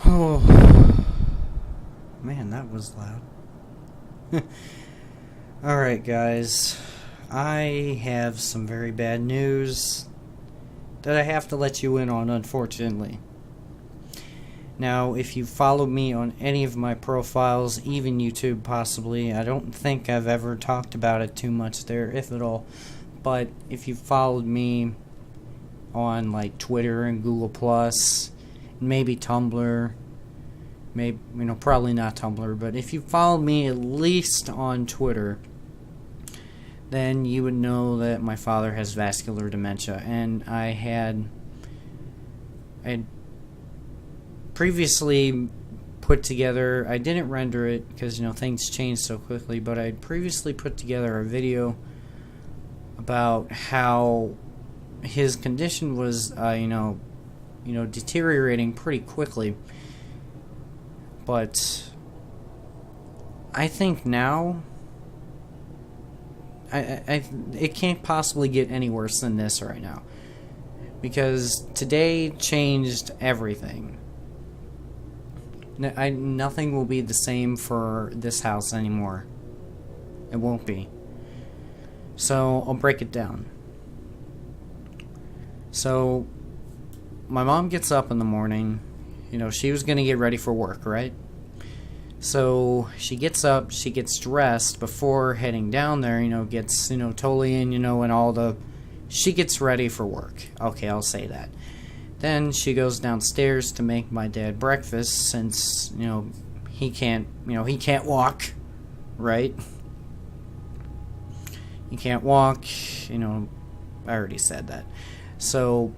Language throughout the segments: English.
Oh, man, that was loud. Alright, guys. I have some very bad news that I have to let you in on, unfortunately. Now, if you followed me on any of my profiles, even YouTube possibly, I don't think I've ever talked about it too much there, if at all. But if you followed me on like Twitter and Google Plus, maybe Tumblr, maybe, probably not Tumblr, but if you followed me at least on Twitter, then you would know that my father has vascular dementia, and I had previously put together, I didn't render it because things change so quickly, but I previously put together a video about how his condition was deteriorating pretty quickly. But I think now it can't possibly get any worse than this right now, because today changed everything. Nothing will be the same for this house anymore. It won't be. So I'll break it down. So my mom gets up in the morning. She was going to get ready for work, right? So she gets up, she gets dressed before heading down there, gets, totally in, and all the... She gets ready for work. Okay, I'll say that. Then she goes downstairs to make my dad breakfast since, he can't walk, right? He can't walk, I already said that. So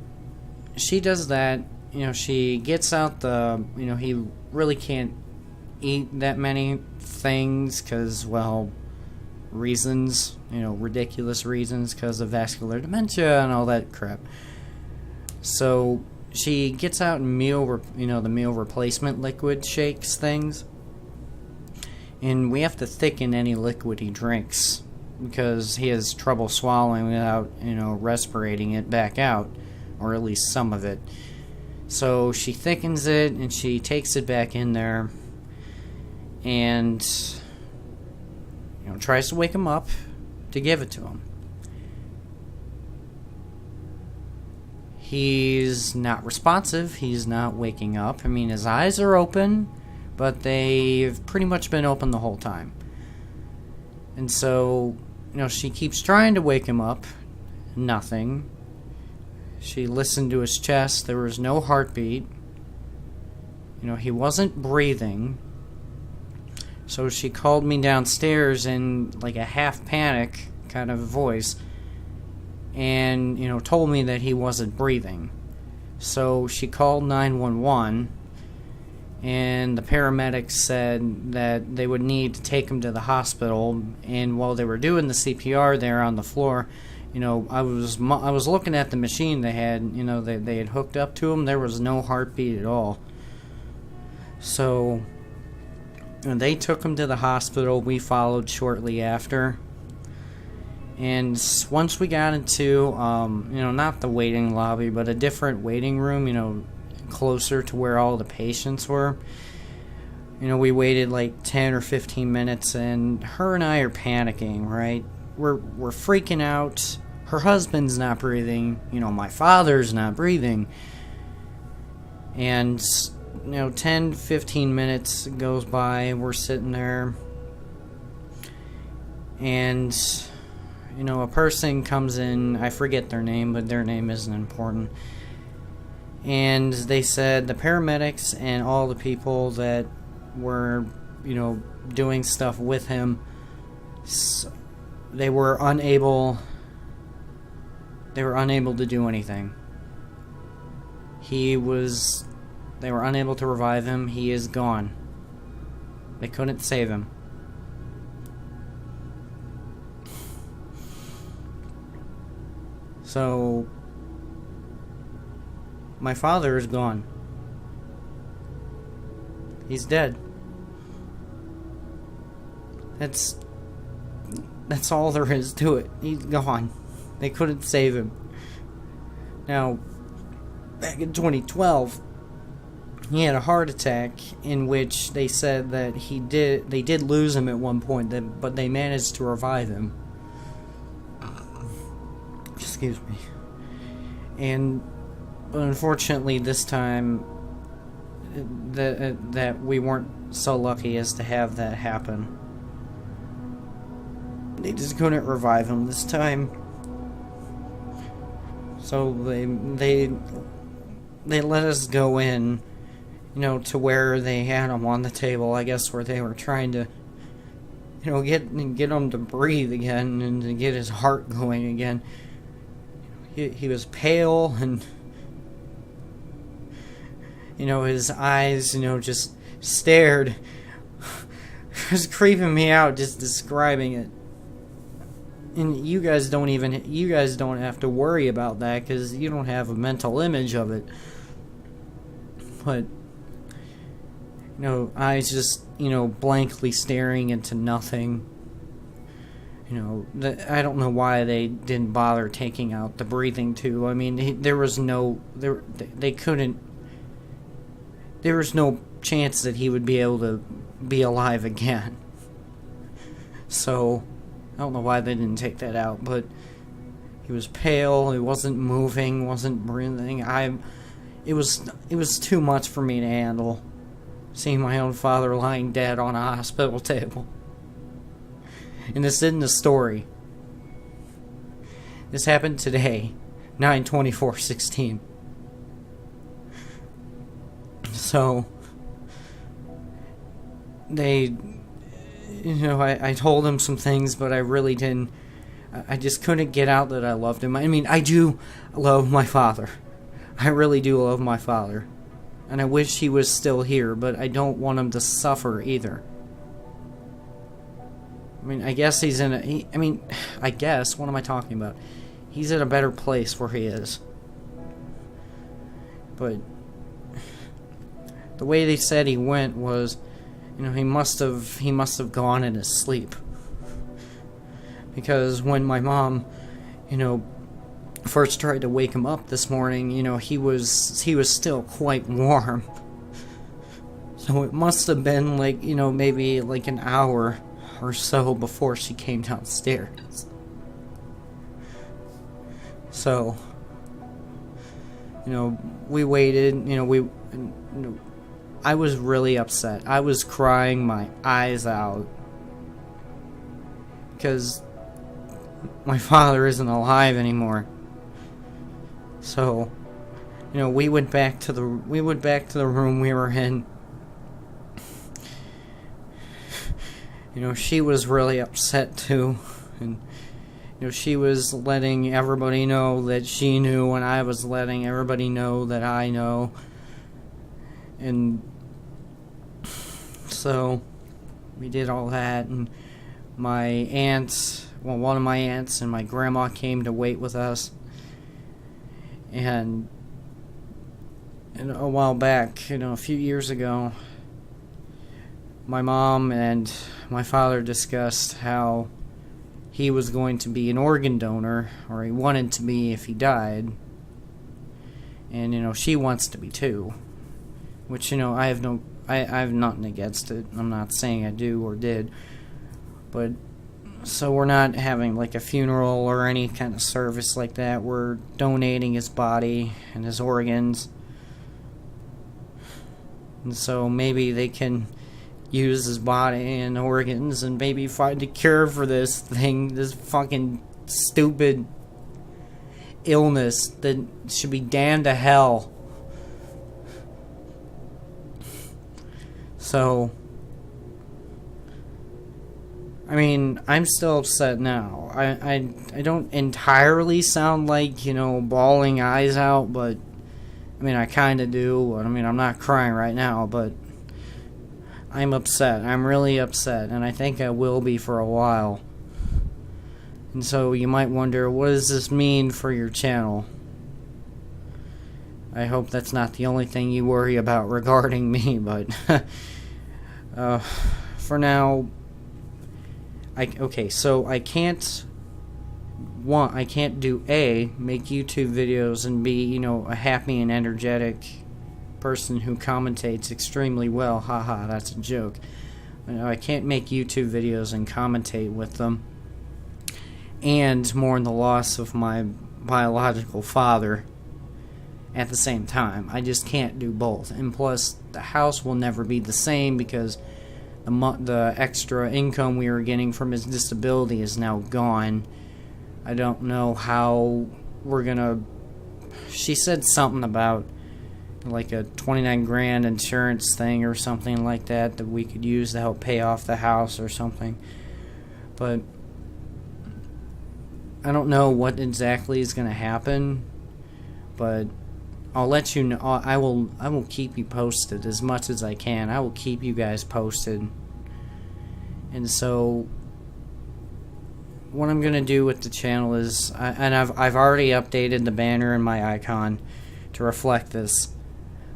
she does that, she gets out the, he really can't eat that many things because, well, reasons, ridiculous reasons because of vascular dementia and all that crap. So she gets out the meal replacement liquid shakes things, and we have to thicken any liquid he drinks because he has trouble swallowing without respirating it back out, or at least some of it. So she thickens it and she takes it back in there and tries to wake him up to give it to him. He's not responsive. He's not waking up. I mean, his eyes are open, but they've pretty much been open the whole time. And so, she keeps trying to wake him up. Nothing. She listened to his chest. There was no heartbeat. He wasn't breathing. So she called me downstairs in like a half panic kind of voice, and told me that he wasn't breathing. So she called 911, and the paramedics said that they would need to take him to the hospital. And while they were doing the CPR there on the floor, I was looking at the machine they had, they had hooked up to him. There was no heartbeat at all. So they took him to the hospital. We followed shortly after. And once we got into, not the waiting lobby, but a different waiting room, closer to where all the patients were, we waited like 10 or 15 minutes, and her and I are panicking, right? We're freaking out. Her husband's not breathing. My father's not breathing. And, 10, 15 minutes goes by, we're sitting there, and a person comes in. I forget their name, but their name isn't important. And they said the paramedics and all the people that were, doing stuff with him, they were unable to do anything. They were unable to revive him. He is gone. They couldn't save him. So, my father is gone. He's dead. That's all there is to it. He's gone. They couldn't save him. Now, back in 2012, he had a heart attack in which they said that they did lose him at one point, but they managed to revive him. Excuse me. But unfortunately this time that we weren't so lucky as to have that happen. They just couldn't revive him this time. So they let us go in, to where they had him on the table, I guess, where they were trying to, get him to breathe again and to get his heart going again. He was pale, and his eyes, just stared. It was creeping me out just describing it. And you guys don't have to worry about that because you don't have a mental image of it. But eyes just blankly staring into nothing. I don't know why they didn't bother taking out the breathing tube. I mean, there was no chance that he would be able to be alive again. So I don't know why they didn't take that out, but he was pale, he wasn't moving, wasn't breathing. It was too much for me to handle, seeing my own father lying dead on a hospital table. And this isn't a story. This happened today, 9/24/16. So I told him some things, but I really didn't. I just couldn't get out that I loved him. I mean, I do love my father. I really do love my father. And I wish he was still here, but I don't want him to suffer either. I mean, I guess what am I talking about? He's in a better place where he is. But the way they said he went was, he must have gone in his sleep. Because when my mom, first tried to wake him up this morning, he was still quite warm. So it must have been maybe an hour or so before she came downstairs. So, we waited, I was really upset. I was crying my eyes out because my father isn't alive anymore. So, we went back to the room we were in. She was really upset too, and she was letting everybody know that she knew, and I was letting everybody know that I know. And so we did all that, and one of my aunts and my grandma came to wait with us. And a while back, a few years ago, my mom and my father discussed how he was going to be an organ donor, or he wanted to be if he died. And, she wants to be too. Which, I have nothing against it. I'm not saying I do or did. But, so we're not having a funeral or any kind of service like that. We're donating his body and his organs. And so maybe they can use his body and organs and maybe find a cure for this fucking stupid illness that should be damned to hell. So, I mean, I'm still upset now. I don't entirely sound like, bawling eyes out, but, I mean, I kind of do. I mean, I'm not crying right now, but I'm upset. I'm really upset, and I think I will be for a while. And so you might wonder, what does this mean for your channel? I hope that's not the only thing you worry about regarding me, but for now, so I can't do make YouTube videos and be, a happy and energetic person who commentates extremely well. Haha, that's a joke. I can't make YouTube videos and commentate with them, and mourn the loss of my biological father at the same time. I just can't do both. And plus, the house will never be the same because the extra income we were getting from his disability is now gone. I don't know how we're gonna... She said something about like a 29 grand insurance thing or something like that we could use to help pay off the house or something. But I don't know what exactly is going to happen, but I'll let you know. I will keep you posted as much as I can. I will keep you guys posted. And so what I'm going to do with the channel is I've already updated the banner and my icon to reflect this,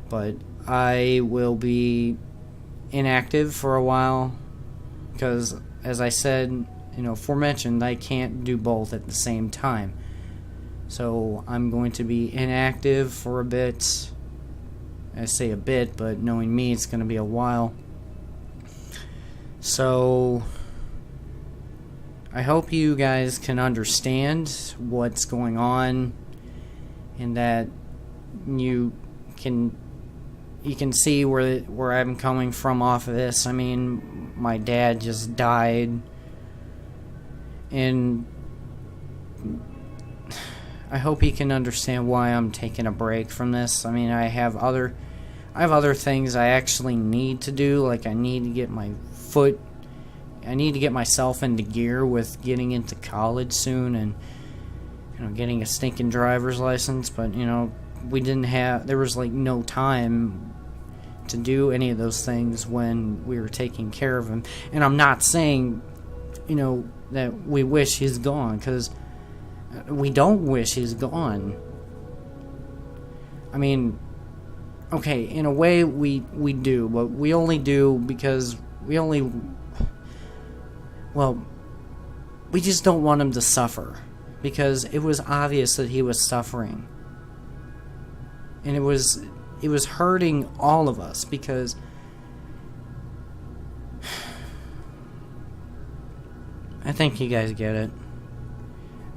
but I will be inactive for a while because, as I said, aforementioned, I can't do both at the same time. So I'm going to be inactive for a bit. I say a bit, but knowing me, it's going to be a while. So I hope you guys can understand what's going on, and that you can see where I'm coming from off of this. I mean, my dad just died, and I hope he can understand why I'm taking a break from this. I mean, I have other things I actually need to do. Like, I need to get myself into gear with getting into college soon, and getting a stinking driver's license. But there was like no time to do any of those things when we were taking care of him. And I'm not saying that we wish he's gone, because we don't wish he's gone. I mean, okay, in a way we do, but we only do because we just don't want him to suffer, because it was obvious that he was suffering, and it was hurting all of us, because I think you guys get it.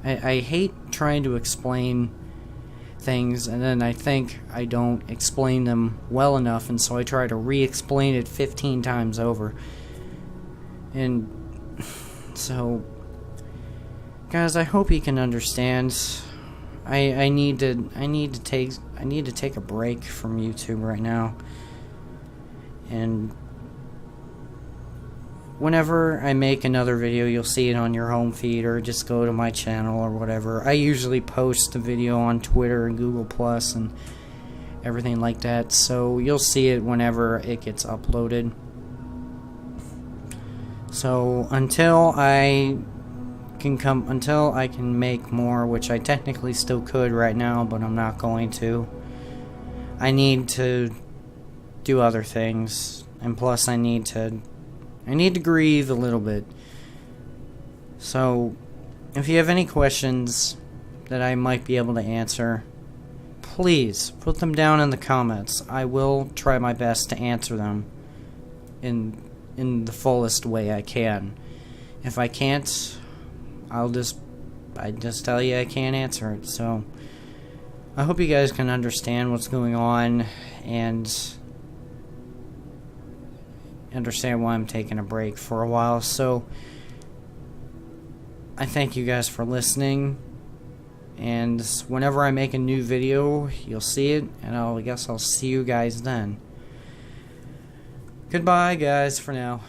I hate trying to explain things, and then I think I don't explain them well enough, and so I try to re-explain it 15 times over. And so, guys, I hope you can understand. I need to take a break from YouTube right now, and whenever I make another video, you'll see it on your home feed, or just go to my channel or whatever. I usually post the video on Twitter and Google Plus and everything like that, so you'll see it whenever it gets uploaded. So until I can make more, which I technically still could right now, but I'm not going to. I need to do other things, and plus I need to grieve a little bit. So if you have any questions that I might be able to answer, please put them down in the comments. I will try my best to answer them in the fullest way I can. If I can't, I just tell you I can't answer it. So I hope you guys can understand what's going on and understand why I'm taking a break for a while. So I thank you guys for listening, and whenever I make a new video, you'll see it, and I guess I'll see you guys then. Goodbye, guys, for now.